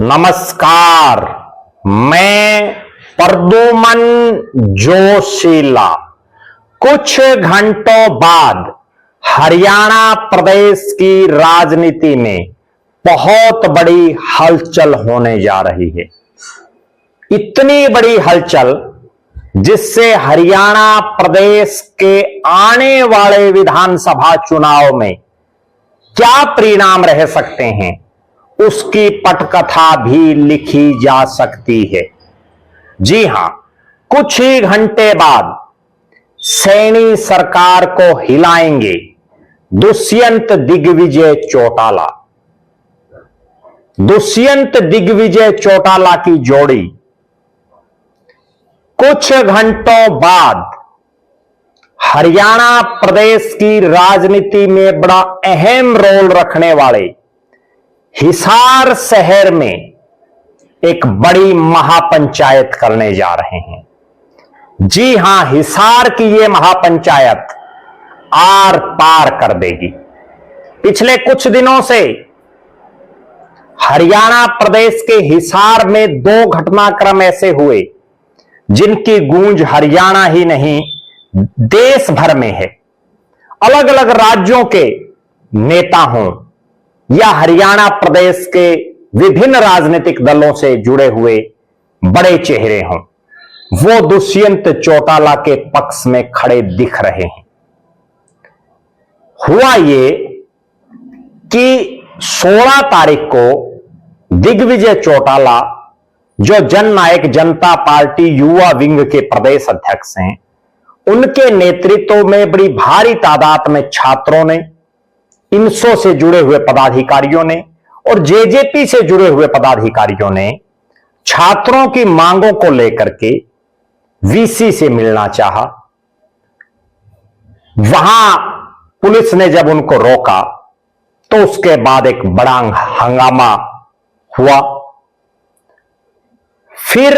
नमस्कार, मैं प्रद्युमन जोशीला। कुछ घंटों बाद हरियाणा प्रदेश की राजनीति में बहुत बड़ी हलचल होने जा रही है। इतनी बड़ी हलचल जिससे हरियाणा प्रदेश के आने वाले विधानसभा चुनाव में क्या परिणाम रह सकते हैं, उसकी पटकथा भी लिखी जा सकती है। जी हां, कुछ ही घंटे बाद सैनी सरकार को हिलाएंगे दुष्यंत दिग्विजय चौटाला। दुष्यंत दिग्विजय चौटाला की जोड़ी कुछ घंटों बाद हरियाणा प्रदेश की राजनीति में बड़ा अहम रोल रखने वाले हिसार शहर में एक बड़ी महापंचायत करने जा रहे हैं। जी हां, हिसार की यह महापंचायत आर पार कर देगी। पिछले कुछ दिनों से हरियाणा प्रदेश के हिसार में दो घटनाक्रम ऐसे हुए जिनकी गूंज हरियाणा ही नहीं देश भर में है। अलग अलग राज्यों के नेता हों या हरियाणा प्रदेश के विभिन्न राजनीतिक दलों से जुड़े हुए बड़े चेहरे हों, वो दुष्यंत चौटाला के पक्ष में खड़े दिख रहे हैं। हुआ ये कि 16 तारीख को दिग्विजय चौटाला, जो जननायक जनता पार्टी युवा विंग के प्रदेश अध्यक्ष हैं, उनके नेतृत्व में बड़ी भारी तादाद में छात्रों ने, इनसो से जुड़े हुए पदाधिकारियों ने और जेजेपी से जुड़े हुए पदाधिकारियों ने छात्रों की मांगों को लेकर के वीसी से मिलना चाहा। वहां पुलिस ने जब उनको रोका तो उसके बाद एक बड़ा हंगामा हुआ। फिर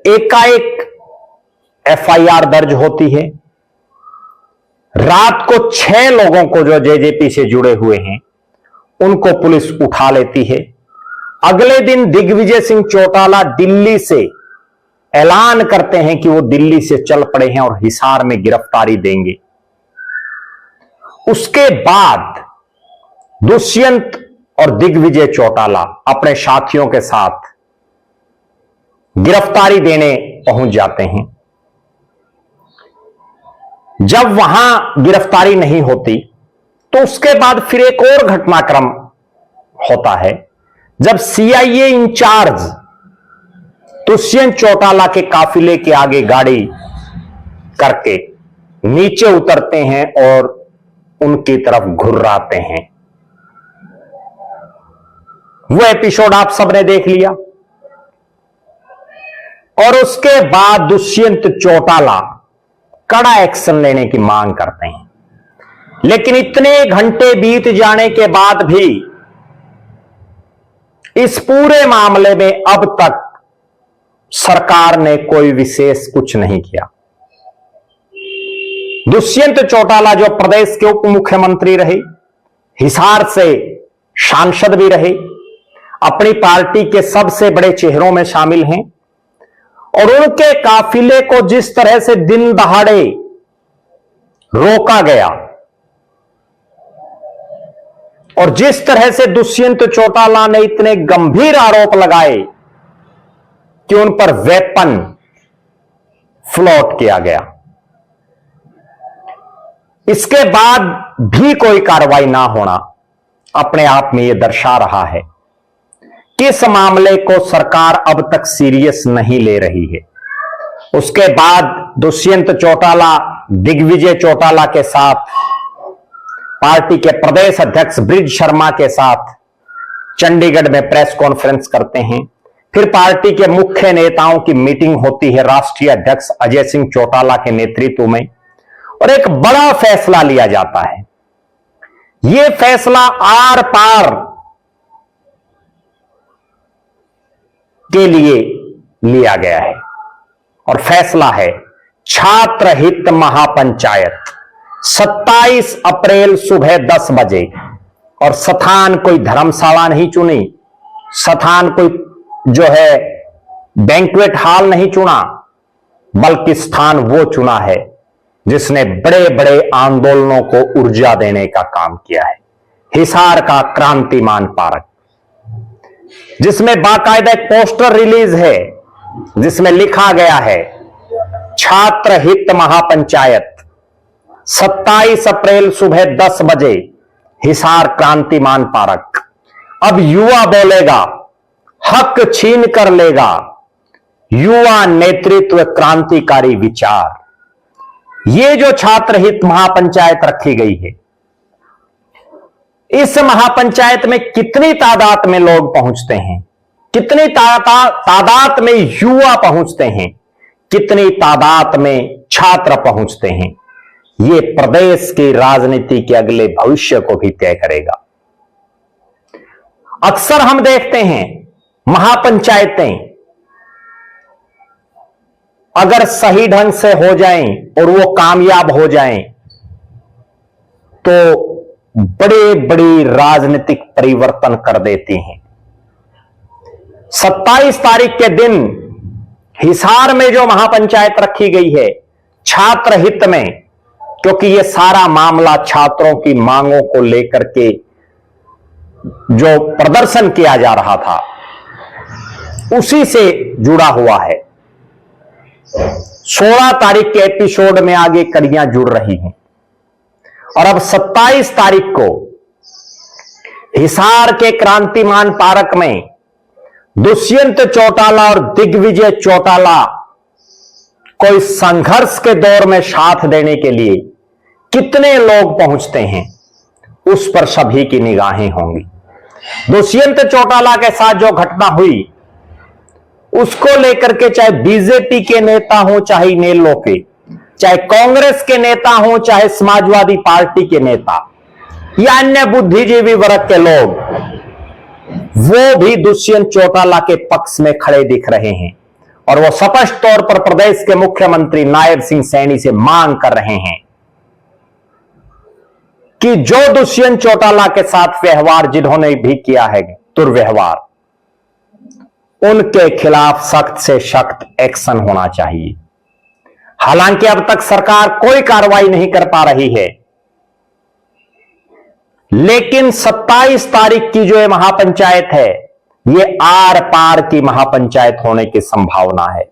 एकाएक एफआईआर दर्ज होती है। रात को 6 लोगों को जो जेजेपी से जुड़े हुए हैं उनको पुलिस उठा लेती है। अगले दिन दिग्विजय सिंह चौटाला दिल्ली से ऐलान करते हैं कि वो दिल्ली से चल पड़े हैं और हिसार में गिरफ्तारी देंगे। उसके बाद दुष्यंत और दिग्विजय चौटाला अपने साथियों के साथ गिरफ्तारी देने पहुंच जाते हैं। जब वहां गिरफ्तारी नहीं होती तो उसके बाद फिर एक और घटनाक्रम होता है, जब सीआईए इंचार्ज दुष्यंत चौटाला के काफिले के आगे गाड़ी करके नीचे उतरते हैं और उनकी तरफ घुर्राते हैं। वो एपिसोड आप सबने देख लिया। और उसके बाद दुष्यंत चौटाला कड़ा एक्शन लेने की मांग करते हैं। लेकिन इतने घंटे बीत जाने के बाद भी इस पूरे मामले में अब तक सरकार ने कोई विशेष कुछ नहीं किया। दुष्यंत चौटाला जो प्रदेश के उप मुख्यमंत्री रहे, हिसार से सांसद भी रहे, अपनी पार्टी के सबसे बड़े चेहरों में शामिल हैं, और उनके काफिले को जिस तरह से दिन दहाड़े रोका गया और जिस तरह से दुष्यंत चौटाला ने इतने गंभीर आरोप लगाए कि उन पर वेपन फ्लॉट किया गया, इसके बाद भी कोई कार्रवाई ना होना अपने आप में यह दर्शा रहा है कि इस मामले को सरकार अब तक सीरियस नहीं ले रही है। उसके बाद दुष्यंत चौटाला दिग्विजय चौटाला के साथ पार्टी के प्रदेश अध्यक्ष ब्रिज शर्मा के साथ चंडीगढ़ में प्रेस कॉन्फ्रेंस करते हैं। फिर पार्टी के मुख्य नेताओं की मीटिंग होती है राष्ट्रीय अध्यक्ष अजय सिंह चौटाला के नेतृत्व में, और एक बड़ा फैसला लिया जाता है। यह फैसला आर पार के लिए लिया गया है और फैसला है छात्र हित महापंचायत 27 अप्रैल सुबह 10 बजे। और स्थान कोई धर्मशाला नहीं चुनी, स्थान कोई जो है बैंक्वेट हॉल नहीं चुना, बल्कि स्थान वो चुना है जिसने बड़े बड़े आंदोलनों को ऊर्जा देने का काम किया है। हिसार का क्रांतिमान पार्क, जिसमें बाकायदा एक पोस्टर रिलीज है जिसमें लिखा गया है छात्र हित महापंचायत 27 अप्रैल सुबह 10 बजे हिसार क्रांतिमान पार्क। अब युवा बोलेगा, हक छीन कर लेगा, युवा नेतृत्व क्रांतिकारी विचार। ये जो छात्र हित महापंचायत रखी गई है, इस महापंचायत में कितनी तादाद में लोग पहुंचते हैं, कितनी तादाद में युवा पहुंचते हैं, कितनी तादाद में छात्र पहुंचते हैं, ये प्रदेश की राजनीति के अगले भविष्य को भी तय करेगा। अक्सर हम देखते हैं महापंचायतें अगर सही ढंग से हो जाएं और वो कामयाब हो जाएं तो बड़े बड़ी राजनीतिक परिवर्तन कर देती हैं। 27 तारीख के दिन हिसार में जो महापंचायत रखी गई है छात्र हित में, क्योंकि यह सारा मामला छात्रों की मांगों को लेकर के जो प्रदर्शन किया जा रहा था उसी से जुड़ा हुआ है। 16 तारीख के एपिसोड में आगे कड़ियां जुड़ रही हैं और अब 27 तारीख को हिसार के क्रांतिमान पार्क में दुष्यंत चौटाला और दिग्विजय चौटाला को इस संघर्ष के दौर में साथ देने के लिए कितने लोग पहुंचते हैं, उस पर सभी की निगाहें होंगी। दुष्यंत चौटाला के साथ जो घटना हुई उसको लेकर के चाहे बीजेपी के नेता हो, चाहे इनेलो के, चाहे कांग्रेस के नेता हो, चाहे समाजवादी पार्टी के नेता या अन्य बुद्धिजीवी वर्ग के लोग, वो भी दुष्यंत चौटाला के पक्ष में खड़े दिख रहे हैं और वो स्पष्ट तौर पर प्रदेश के मुख्यमंत्री नायब सिंह सैनी से मांग कर रहे हैं कि जो दुष्यंत चौटाला के साथ व्यवहार जिन्होंने भी किया है दुर्व्यवहार, उनके खिलाफ सख्त से सख्त एक्शन होना चाहिए। हालांकि अब तक सरकार कोई कार्रवाई नहीं कर पा रही है, लेकिन 27 तारीख की जो ये महापंचायत है ये आर पार की महापंचायत होने की संभावना है।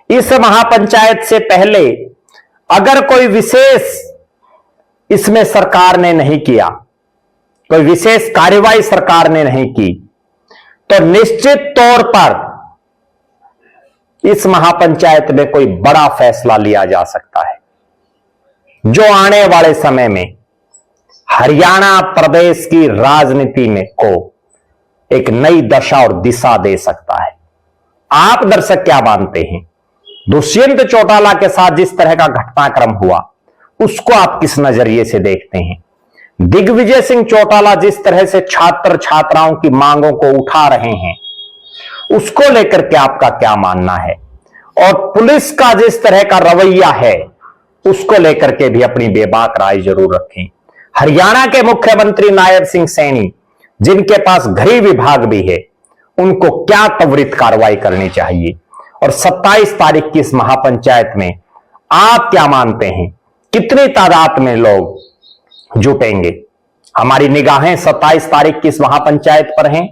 इस महापंचायत से पहले अगर कोई विशेष इसमें सरकार ने नहीं किया, कोई विशेष कार्रवाई सरकार ने नहीं की, तो निश्चित तौर पर इस महापंचायत में कोई बड़ा फैसला लिया जा सकता है जो आने वाले समय में हरियाणा प्रदेश की राजनीति में को एक नई दशा और दिशा दे सकता है। आप दर्शक क्या मानते हैं? दुष्यंत चौटाला के साथ जिस तरह का घटनाक्रम हुआ उसको आप किस नजरिए से देखते हैं? दिग्विजय सिंह चौटाला जिस तरह से छात्र छात्राओं की मांगों को उठा रहे हैं उसको लेकर के आपका क्या मानना है? और पुलिस का जिस तरह का रवैया है उसको लेकर के भी अपनी बेबाक राय जरूर रखें। हरियाणा के मुख्यमंत्री नायब सिंह सैनी, जिनके पास गृह विभाग भी है, उनको क्या त्वरित कार्रवाई करनी चाहिए? और 27 तारीख की इस महापंचायत में आप क्या मानते हैं, कितनी तादाद में लोग जुटेंगे? हमारी निगाहें 27 तारीख की इस महापंचायत पर हैं।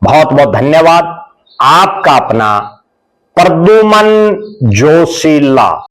बहुत बहुत धन्यवाद। आपका अपना प्रद्युमन जोशीला।